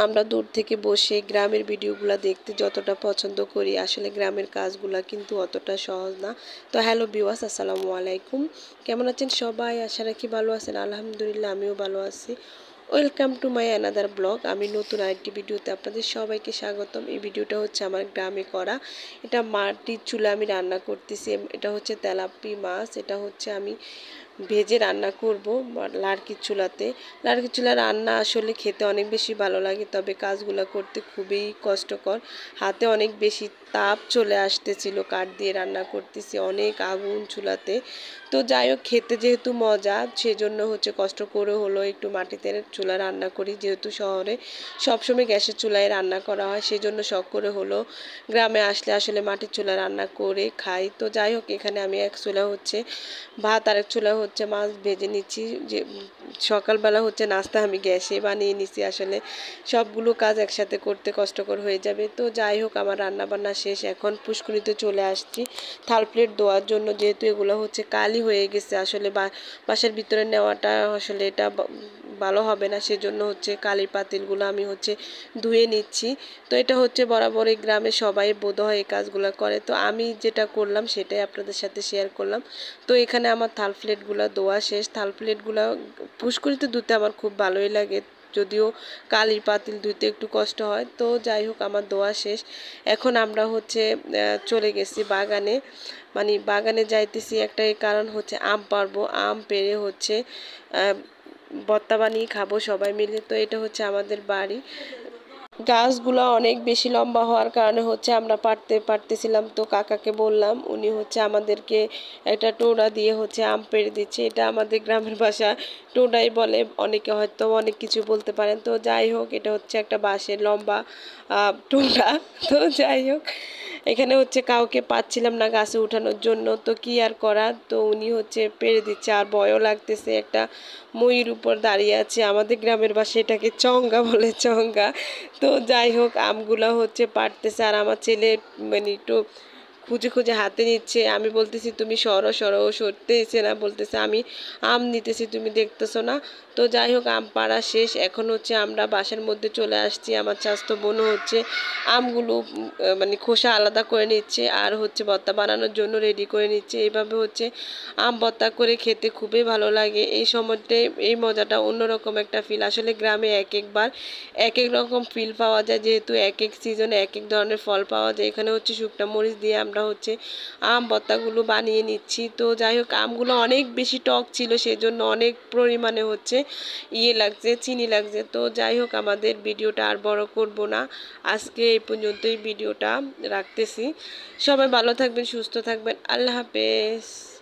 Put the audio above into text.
আমরা দূর থেকে বসে গ্রামের ভিডিওগুলো দেখতে যতটা পছন্দ করি, আসলে গ্রামের কাজগুলা কিন্তু অতটা সহজ না। তো হ্যালো ভিউয়ার্স, আসসালামু আলাইকুম। কেমন আছেন সবাই? আশা রাখি ভালো আছেন। আলহামদুলিল্লাহ, আমিও ভালো আছি। Welcome to my another blog. আমি নতুন আরেকটি ভিডিওতে আপনাদের সবাইকে স্বাগতম। এই ভিডিওটা হচ্ছে আমার গ্রামে করা। এটা মাটির চুলা আমি রান্না করতেছি। এটা হচ্ছে তেলাপি মাছ। এটা হচ্ছে আমি ভেজে রান্না করব লার্কির চুলাতে। লার্কির চুলা রান্না আসলে খেতে অনেক বেশি ভালো লাগে, তবে কাজগুলো করতে খুবই কষ্টকর। হাতে অনেক বেশি তাপ চলে আসতেছিল, কাঠ দিয়ে রান্না করতেছি, অনেক আগুন চুলাতে। তো যাই হোক, খেতে যেহেতু মজা, সেজন্য হচ্ছে কষ্ট করে হলো একটু মাটিতে চুলা রান্না করি। যেহেতু শহরে সবসময় গ্যাসের চুলায় রান্না করা হয়, সেজন্য শখ করে হলো গ্রামে আসলে আসলে মাটির চুলা রান্না করে খাই। তো যাই হোক, এখানে আমি এক চুলা হচ্ছে ভাত, আরেক চুলা হচ্ছে মাছ ভেজে নিচ্ছি। যে সকালবেলা হচ্ছে নাস্তা আমি গ্যাসে বানিয়ে নিচ্ছি, আসলে সবগুলো কাজ একসাথে করতে কষ্টকর হয়ে যাবে। তো যাই হোক, আমার রান্না বান্না শেষ। এখন পুষ্কুনিতে চলে আসছি থাল প্লেট ধোয়ার জন্য, যেহেতু এগুলো হচ্ছে কালি হয়ে গেছে। আসলে বাসার ভিতরে নেওয়াটা আসলে এটা ভালো হবে না, সেজন্য হচ্ছে কালির পাতিলগুলো আমি হচ্ছে ধুয়ে নিচ্ছি। তো এটা হচ্ছে বরাবরই গ্রামে সবাই বোধহয় এই কাজগুলো করে। তো আমি যেটা করলাম সেটাই আপনাদের সাথে শেয়ার করলাম। তো এখানে আমার থাল প্লেটগুলো ধোয়া শেষ। থাল প্লেটগুলো পুষ্করিতে ধুতে আমার খুব ভালোই লাগে, যদিও কালির পাতিল ধুতে একটু কষ্ট হয়। তো যাই হোক, আমার ধোয়া শেষ। এখন আমরা হচ্ছে চলে গেছি বাগানে, মানে বাগানে যাইতেছি একটাই কারণ হচ্ছে আম পারবো। আম পেড়ে হচ্ছে ভর্তা বানিয়ে খাবো সবাই মিলে। তো এটা হচ্ছে আমাদের বাড়ি। গাছগুলো অনেক বেশি লম্বা হওয়ার কারণে হচ্ছে আমরা পারতেছিলাম। তো কাকাকে বললাম, উনি হচ্ছে আমাদেরকে একটা টোড়া দিয়ে হচ্ছে আম পেড়ে দিচ্ছে। এটা আমাদের গ্রামের ভাষা টোড়াই বলে, অনেকে হয়তো অনেক কিছু বলতে পারেন। তো যাই হোক, এটা হচ্ছে একটা বাঁশের লম্বা টোড়া। তো যাই হোক, এখানে হচ্ছে কাউকে পাচ্ছিলাম না গাছে উঠানোর জন্য, তো কি আর করা। তো উনি হচ্ছে পেরে দিচ্ছে, আর ভয়ও লাগতেছে। একটা ময়ূর উপর দাঁড়িয়ে আছে, আমাদের গ্রামের ভাষায় এটাকে চঙ্গা বলে, চঙ্গা। তো যাই হোক, আমগুলো হচ্ছে পারতেছে, আর আমার ছেলে মানে একটু খুঁজে খুঁজে হাতে নিচ্ছে। আমি বলতেছি তুমি সরো সরো, ও সরতেছে না, বলতেছে আমি আম নিতেছি, তুমি দেখতেছো না। তো যাই হোক, আম পাড়া শেষ। এখন হচ্ছে আমরা বাসার মধ্যে চলে আসছি। আমার চাচাতো বোনও হচ্ছে আমগুলো মানে খোসা আলাদা করে নিচ্ছে, আর হচ্ছে ভর্তা বানানোর জন্য রেডি করে নিচ্ছে। এইভাবে হচ্ছে আম ভর্তা করে খেতে খুবই ভালো লাগে। এই সময়টায় এই মজাটা অন্যরকম একটা ফিল। আসলে গ্রামে এক একবার এক এক রকম ফিল পাওয়া যায়, যেহেতু এক এক সিজনে এক এক ধরনের ফল পাওয়া যায়। এখানে হচ্ছে শুকনো মরিচ দিয়ে আমরা হচ্ছে আম ভর্তাগুলো বানিয়ে নিচ্ছি। তো যাই হোক, আমগুলো অনেক বেশি টক ছিল, সেজন্য অনেক পরিমাণে হচ্ছে লাগছে, চিনি লাগছে। তো যাই হোক, আমাদের ভিডিওটা আর বড় করব না, আজকে এই পর্যন্তই ভিডিওটা রাখতেছি। সবাই ভালো থাকবেন, সুস্থ থাকবেন। আল্লাহ হাফেজ।